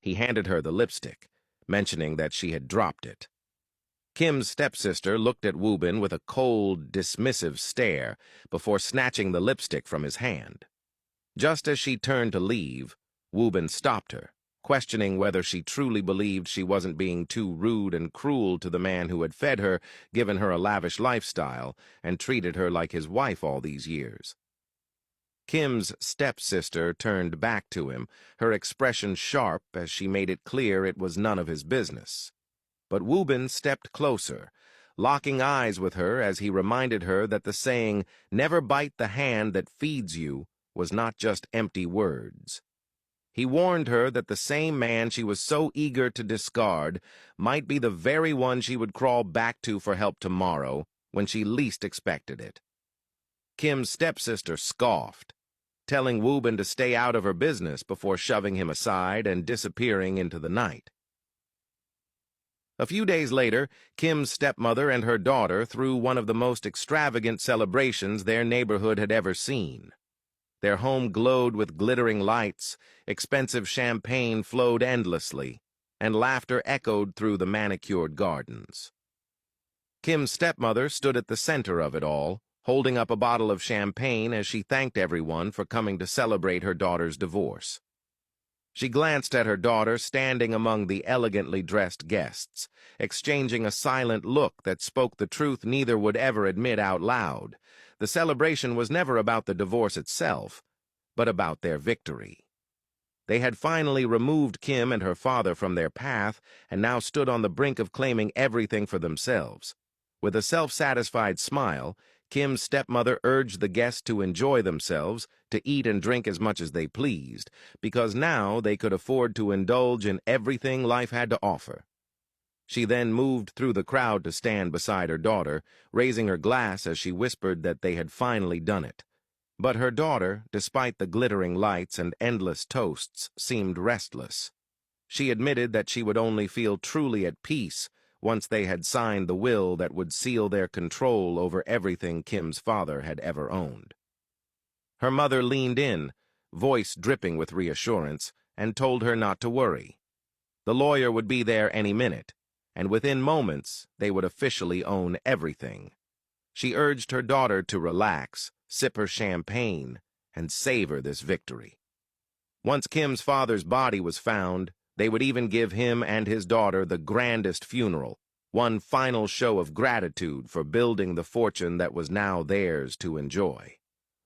He handed her the lipstick, mentioning that she had dropped it. Kim's stepsister looked at Woobin with a cold, dismissive stare before snatching the lipstick from his hand. Just as she turned to leave, Woobin stopped her, questioning whether she truly believed she wasn't being too rude and cruel to the man who had fed her, given her a lavish lifestyle, and treated her like his wife all these years. Kim's stepsister turned back to him, her expression sharp as she made it clear it was none of his business. But Woobin stepped closer, locking eyes with her as he reminded her that the saying, "Never bite the hand that feeds you," was not just empty words. He warned her that the same man she was so eager to discard might be the very one she would crawl back to for help tomorrow, when she least expected it. Kim's stepsister scoffed, telling Woobin to stay out of her business before shoving him aside and disappearing into the night. A few days later, Kim's stepmother and her daughter threw one of the most extravagant celebrations their neighborhood had ever seen. Their home glowed with glittering lights, expensive champagne flowed endlessly, and laughter echoed through the manicured gardens. Kim's stepmother stood at the center of it all, holding up a bottle of champagne as she thanked everyone for coming to celebrate her daughter's divorce. She glanced at her daughter standing among the elegantly dressed guests, exchanging a silent look that spoke the truth neither would ever admit out loud. The celebration was never about the divorce itself, but about their victory. They had finally removed Kim and her father from their path and now stood on the brink of claiming everything for themselves. With a self-satisfied smile, Kim's stepmother urged the guests to enjoy themselves, to eat and drink as much as they pleased, because now they could afford to indulge in everything life had to offer. She then moved through the crowd to stand beside her daughter, raising her glass as she whispered that they had finally done it. But her daughter, despite the glittering lights and endless toasts, seemed restless. She admitted that she would only feel truly at peace once they had signed the will that would seal their control over everything Kim's father had ever owned. Her mother leaned in, voice dripping with reassurance, and told her not to worry. The lawyer would be there any minute, and within moments they would officially own everything. She urged her daughter to relax, sip her champagne, and savor this victory. Once Kim's father's body was found, they would even give him and his daughter the grandest funeral, one final show of gratitude for building the fortune that was now theirs to enjoy.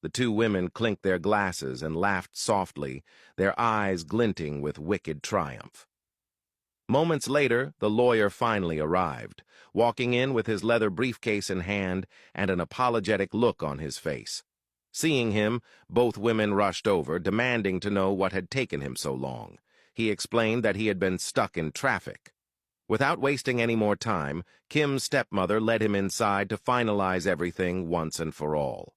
The two women clinked their glasses and laughed softly, their eyes glinting with wicked triumph. Moments later, the lawyer finally arrived, walking in with his leather briefcase in hand and an apologetic look on his face. Seeing him, both women rushed over, demanding to know what had taken him so long. He explained that he had been stuck in traffic. Without wasting any more time, Kim's stepmother led him inside to finalize everything once and for all.